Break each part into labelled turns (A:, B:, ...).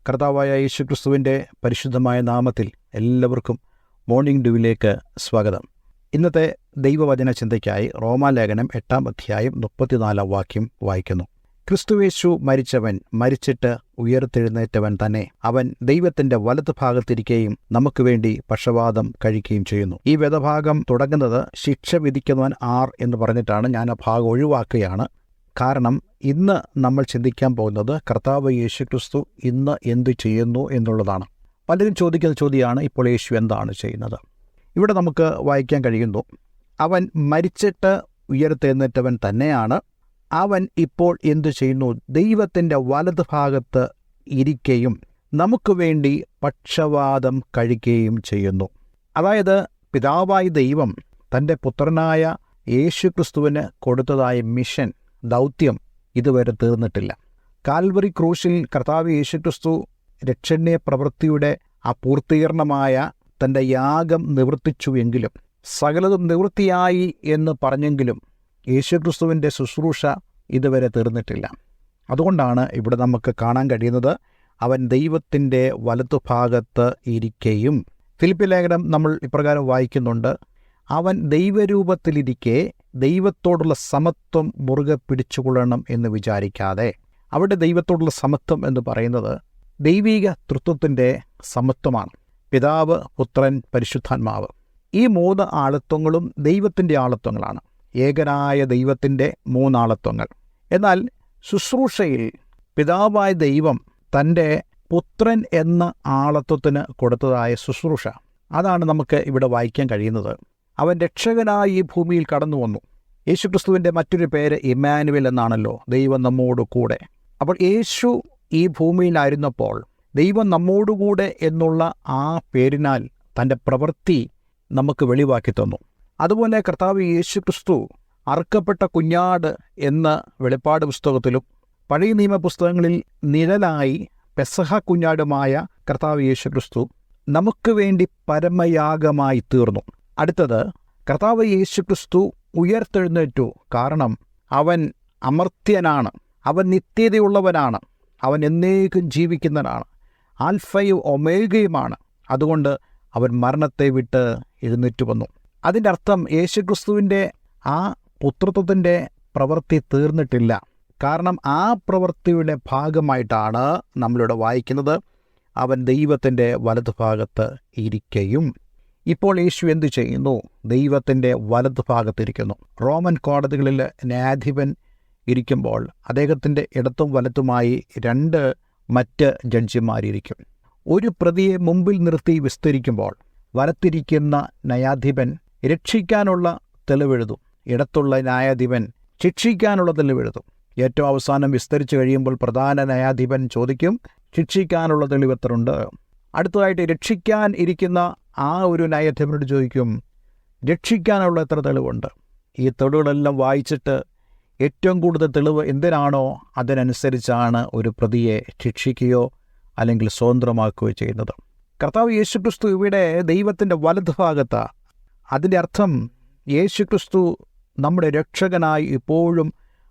A: കർത്താവായ യേശുക്രിസ്തുവിൻ്റെ പരിശുദ്ധമായ നാമത്തിൽ എല്ലാവർക്കും മോർണിംഗ് ഡ്യൂവിലേക്ക് സ്വാഗതം. ഇന്നത്തെ ദൈവവചന ചിന്തയ്ക്കായി റോമാലേഖനം 8-ാം അധ്യായം 34-ാം വാക്യം വായിക്കുന്നു. ക്രിസ്തുയേശു മരിച്ചവൻ, മരിച്ചിട്ട് ഉയർത്തെഴുന്നേറ്റവൻ തന്നെ. അവൻ ദൈവത്തിന്റെ വലതുഭാഗത്തിരിക്കുകയും നമുക്ക് വേണ്ടി പക്ഷവാദം കഴിക്കുകയും ചെയ്യുന്നു. ഈ വേദഭാഗം തുടങ്ങുന്നത് ശിക്ഷ വിധിക്കുന്നവൻ ആർ എന്ന് പറഞ്ഞിട്ടാണ്. ഞാൻ ആ ഭാഗം ഒഴിവാക്കുകയാണ്. കാരണം ഇന്ന് നമ്മൾ ചിന്തിക്കാൻ പോകുന്നത് കർത്താവ് യേശുക്രിസ്തു ഇന്ന് എന്തു ചെയ്യുന്നു എന്നുള്ളതാണ്. പലരും ചോദിക്കുന്ന ചോദ്യമാണ്, ഇപ്പോൾ യേശു എന്താണ് ചെയ്യുന്നത്? ഇവിടെ നമുക്ക് വായിക്കാൻ കഴിയുന്നു, അവൻ മരിച്ചിട്ട് ഉയർത്തെഴുന്നേറ്റവൻ തന്നെയാണ്. അവൻ ഇപ്പോൾ എന്തു ചെയ്യുന്നു? ദൈവത്തിൻ്റെ വലതുഭാഗത്ത് ഇരിക്കുകയും നമുക്ക് വേണ്ടി പക്ഷവാദം കഴിക്കുകയും ചെയ്യുന്നു. അതായത് പിതാവായ ദൈവം തൻ്റെ പുത്രനായ യേശുക്രിസ്തുവിന് കൊടുത്തതായ മിഷൻ, ദൗത്യം ഇതുവരെ തീർന്നിട്ടില്ല. കാൽവറി ക്രൂശിൽ കർത്താവ് യേശുക്രിസ്തു രക്ഷണീയ പ്രവൃത്തിയുടെ ആ പൂർത്തീകരണമായ തൻ്റെ യാഗം നിവർത്തിച്ചുവെങ്കിലും, സകലതും നിവൃത്തിയായി എന്ന് പറഞ്ഞെങ്കിലും യേശുക്രിസ്തുവിൻ്റെ ശുശ്രൂഷ ഇതുവരെ തീർന്നിട്ടില്ല. അതുകൊണ്ടാണ് ഇവിടെ നമുക്ക് കാണാൻ കഴിയുന്നത്, അവൻ ദൈവത്തിൻ്റെ വലതുഭാഗത്ത് ഇരിക്കുകയും. ഫിലിപ്പി ലേഖനം നമ്മൾ ഇപ്രകാരം വായിക്കുന്നുണ്ട്, അവൻ ദൈവരൂപത്തിലിരിക്കെ ദൈവത്തോടുള്ള സമത്വം മുറുകെ പിടിച്ചുകൊള്ളണം എന്ന് വിചാരിക്കാതെ. അവിടെ ദൈവത്തോടുള്ള സമത്വം എന്ന് പറയുന്നത് ദൈവിക തൃത്വത്തിൻ്റെ സമത്വമാണ്. പിതാവ്, പുത്രൻ, പരിശുദ്ധാത്മാവ്, ഈ 3 ആളത്വങ്ങളും ദൈവത്തിൻ്റെ ആളത്വങ്ങളാണ്. ഏകനായ ദൈവത്തിൻ്റെ 3 ആളത്വങ്ങൾ. എന്നാൽ ശുശ്രൂഷയിൽ പിതാവായ ദൈവം തൻ്റെ പുത്രൻ എന്ന ആളത്വത്തിന് കൊടുത്തതായ ശുശ്രൂഷ, അതാണ് നമുക്ക് ഇവിടെ വായിക്കാൻ കഴിയുന്നത്. അവൻ രക്ഷകനായി ഈ ഭൂമിയിൽ കടന്നു വന്നു. യേശുക്രിസ്തുവിൻ്റെ മറ്റൊരു പേര് ഇമ്മാനുവേൽ എന്നാണല്ലോ, ദൈവം നമ്മോട് കൂടെ. അപ്പോൾ യേശു ഈ ഭൂമിയിലായിരുന്നപ്പോൾ ദൈവം നമ്മോടുകൂടെ എന്നുള്ള ആ പേരിനാൽ തൻ്റെ പ്രവൃത്തി നമുക്ക് വെളിവാക്കി തന്നു. അതുപോലെ കർത്താവ് യേശുക്രിസ്തു അറുക്കപ്പെട്ട കുഞ്ഞാട് എന്ന വെളിപ്പാട് പുസ്തകത്തിലും പഴയ നിയമ പുസ്തകങ്ങളിൽ നിഴലായി പെസഹ കുഞ്ഞാടുമായ കർത്താവ് യേശുക്രിസ്തു നമുക്ക് വേണ്ടി പരമയാഗമായി തീർന്നു. അടുത്തത്, കർത്താവ് യേശുക്രിസ്തു ഉയർത്തെഴുന്നേറ്റു. കാരണം അവൻ അമർത്യനാണ്, അവൻ നിത്യതയുള്ളവനാണ്, അവൻ എന്നേക്കും ജീവിക്കുന്നവനാണ്, ആൽഫയും ഒമേഗയുമാണ്. അതുകൊണ്ട് അവൻ മരണത്തെ വിട്ട് എഴുന്നേറ്റു വന്നു. അതിൻ്റെ അർത്ഥം യേശുക്രിസ്തുവിൻ്റെ ആ പുത്രത്വത്തിൻ്റെ പ്രവൃത്തി തീർന്നിട്ടില്ല. കാരണം ആ പ്രവൃത്തിയുടെ ഭാഗമായിട്ടാണ് നമ്മളിവിടെ വായിക്കുന്നത്, അവൻ ദൈവത്തിൻ്റെ വലതുഭാഗത്ത് ഇരിക്കുകയും. ഇപ്പോൾ യേശു എന്തു ചെയ്യുന്നു? ദൈവത്തിൻ്റെ വലതുഭാഗത്തിരിക്കുന്നു. റോമൻ കോടതികളിൽ ന്യായാധിപൻ ഇരിക്കുമ്പോൾ അദ്ദേഹത്തിൻ്റെ ഇടത്തും വലത്തുമായി 2 മറ്റ് ജഡ്ജിമാരിയിരിക്കും. ഒരു പ്രതിയെ മുമ്പിൽ നിർത്തി വിസ്തരിക്കുമ്പോൾ വലത്തിരിക്കുന്ന ന്യായാധിപൻ രക്ഷിക്കാനുള്ള തെളിവെഴുതും, ഇടത്തുള്ള ന്യായാധിപൻ ശിക്ഷിക്കാനുള്ള തെളിവെഴുതും. ഏറ്റവും അവസാനം വിസ്തരിച്ചു കഴിയുമ്പോൾ പ്രധാന ന്യായാധിപൻ ചോദിക്കും, ശിക്ഷിക്കാനുള്ള തെളിവ് എത്രയുണ്ട്? അടുത്തതായിട്ട് രക്ഷിക്കാൻ ഇരിക്കുന്ന ആ ഒരു ന്യായാധിപനോട് ചോദിക്കും, രക്ഷിക്കാനുള്ള എത്ര തെളിവുണ്ട്? ഈ തെളിവുകളെല്ലാം വായിച്ചിട്ട് ഏറ്റവും കൂടുതൽ തെളിവ് എന്തിനാണോ അതിനനുസരിച്ചാണ് ഒരു പ്രതിയെ ശിക്ഷിക്കുകയോ അല്ലെങ്കിൽ സ്വതന്ത്രമാക്കുകയോ ചെയ്യുന്നത്. കർത്താവ് യേശുക്രിസ്തു ഇവിടെ ദൈവത്തിൻ്റെ വലതുഭാഗത്ത്. അതിൻ്റെ അർത്ഥം യേശുക്രിസ്തു നമ്മുടെ രക്ഷകനായി ഇപ്പോഴും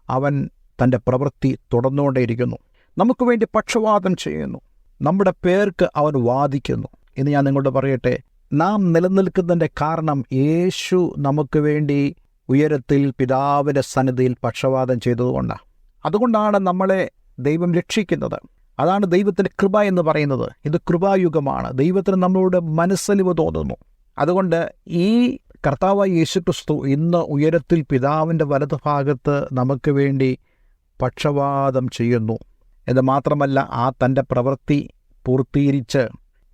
A: അവൻ തൻ്റെ പ്രവൃത്തി തുടർന്നുകൊണ്ടേയിരിക്കുന്നു. നമുക്ക് വേണ്ടി പക്ഷവാദം ചെയ്യുന്നു. നമ്മുടെ പേർക്ക് അവൻ വാദിക്കുന്നു. ഇന്ന് ഞാൻ നിങ്ങളോട് പറയട്ടെ, നാം നിലനിൽക്കുന്നതിൻ്റെ കാരണം യേശു നമുക്ക് വേണ്ടി ഉയരത്തിൽ പിതാവിൻ്റെ സന്നിധിയിൽ പക്ഷവാദം ചെയ്തതുകൊണ്ടാണ്. അതുകൊണ്ടാണ് നമ്മളെ ദൈവം രക്ഷിക്കുന്നത്. അതാണ് ദൈവത്തിൻ്റെ കൃപ എന്ന് പറയുന്നത്. ഇത് കൃപായുഗമാണ്. ദൈവത്തിന് നമ്മളോട് മനസ്സലിവ് തോന്നുന്നു. അതുകൊണ്ട് ഈ കർത്താവായ യേശുക്രിസ്തു ഇന്ന് ഉയരത്തിൽ പിതാവിൻ്റെ വലതുഭാഗത്ത് നമുക്ക് വേണ്ടി പക്ഷവാദം ചെയ്യുന്നു എന്ന് മാത്രമല്ല, ആ തൻ്റെ പ്രവൃത്തി പൂർത്തീകരിച്ച്,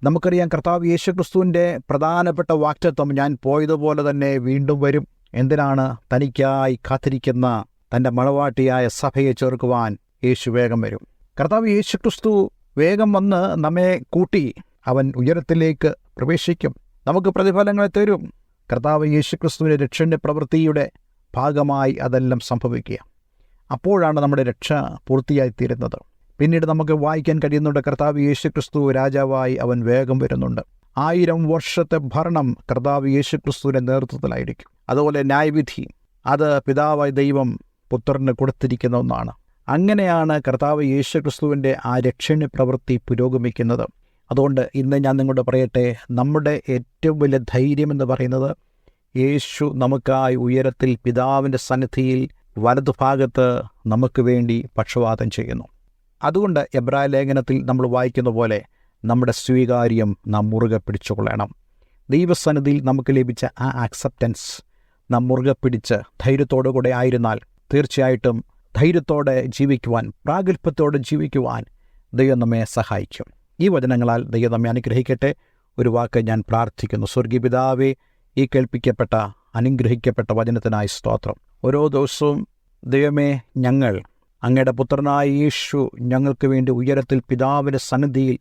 A: നമുക്കറിയാം കർത്താവ് യേശുക്രിസ്തുവിൻ്റെ പ്രധാനപ്പെട്ട വാക്തത്വം, ഞാൻ പോയതുപോലെ തന്നെ വീണ്ടും വരും. എന്തിനാണ്? തനിക്കായി കാത്തിരിക്കുന്ന തൻ്റെ മണവാട്ടിയായ സഭയെ ചേർക്കുവാൻ യേശു വേഗം വരും. കർത്താവ് യേശുക്രിസ്തു വേഗം വന്ന് നമ്മെ കൂട്ടി അവൻ ഉയരത്തിലേക്ക് പ്രവേശിക്കും, നമുക്ക് പ്രതിഫലങ്ങളെ തരും. കർത്താവ് യേശുക്രിസ്തുവിൻ്റെ രക്ഷൻ്റെ പ്രവൃത്തിയുടെ ഭാഗമായി അതെല്ലാം സംഭവിക്കുക. അപ്പോഴാണ് നമ്മുടെ രക്ഷ പൂർത്തിയായിത്തീരുന്നത്. പിന്നീട് നമുക്ക് വായിക്കാൻ കഴിയുന്നുണ്ട്, കർത്താവ് യേശുക്രിസ്തു രാജാവായി അവൻ വേഗം വരുന്നുണ്ട്. 1000 വർഷത്തെ ഭരണം കർത്താവ് യേശുക്രിസ്തുവിൻ്റെ നേതൃത്വത്തിലായിരിക്കും. അതുപോലെ ന്യായവിധി, അത് പിതാവായ ദൈവം പുത്രന് കൊടുത്തിരിക്കുന്ന ഒന്നാണ്. അങ്ങനെയാണ് കർത്താവ് യേശു ക്രിസ്തുവിൻ്റെ ആ രക്ഷണ പ്രവൃത്തി പുരോഗമിക്കുന്നത്. അതുകൊണ്ട് ഇന്ന് ഞാൻ നിങ്ങളോട് പറയട്ടെ, നമ്മുടെ ഏറ്റവും വലിയ ധൈര്യമെന്ന് പറയുന്നത് യേശു നമുക്കായി ഉയരത്തിൽ പിതാവിൻ്റെ സന്നിധിയിൽ വലതുഭാഗത്ത് നമുക്ക് വേണ്ടി പക്ഷവാതം ചെയ്യുന്നു. അതുകൊണ്ട് എബ്രായ ലേഖനത്തിൽ നമ്മൾ വായിക്കുന്ന പോലെ നമ്മുടെ സ്വീകാര്യം നാം മുറുകെ പിടിച്ചുകൊള്ളണം. ദൈവസന്നിധിയിൽ നമുക്ക് ലഭിച്ച ആ ആക്സെപ്റ്റൻസ് നാം മുറുകെ പിടിച്ച് ധൈര്യത്തോടു കൂടെ ആയിരുന്നാൽ തീർച്ചയായിട്ടും ധൈര്യത്തോടെ ജീവിക്കുവാൻ, പ്രാഗൽഭ്യത്തോടെ ജീവിക്കുവാൻ ദൈവം നമ്മെ സഹായിക്കും. ഈ വചനങ്ങളാൽ ദൈവം നമ്മെ അനുഗ്രഹിക്കട്ടെ. ഒരു വാക്ക് ഞാൻ പ്രാർത്ഥിക്കുന്നു. സ്വർഗീയ പിതാവേ, ഈ കേൾപ്പിക്കപ്പെട്ട അനുഗ്രഹിക്കപ്പെട്ട വചനത്തിനായി സ്തോത്രം. ഓരോ ദിവസവും ദൈവമേ, ഞങ്ങൾ അങ്ങയുടെ പുത്രനായ യേശു ഞങ്ങൾക്ക് വേണ്ടി ഉയരത്തിൽ പിതാവിൻ്റെ സന്നിധിയിൽ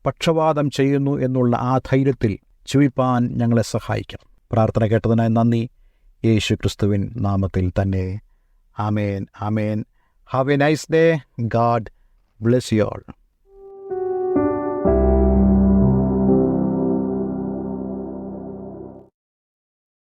A: പക്ഷവാതം ചെയ്യുന്നു എന്നുള്ള ആ ധൈര്യത്തിൽ ജീവിപ്പാൻ ഞങ്ങളെ സഹായിക്കും. പ്രാർത്ഥന കേട്ടതിനായി നന്ദി. യേശു ക്രിസ്തുവിൻ നാമത്തിൽ തന്നെ. ആമേൻ, ആമേൻ. Have a nice day. God bless you all.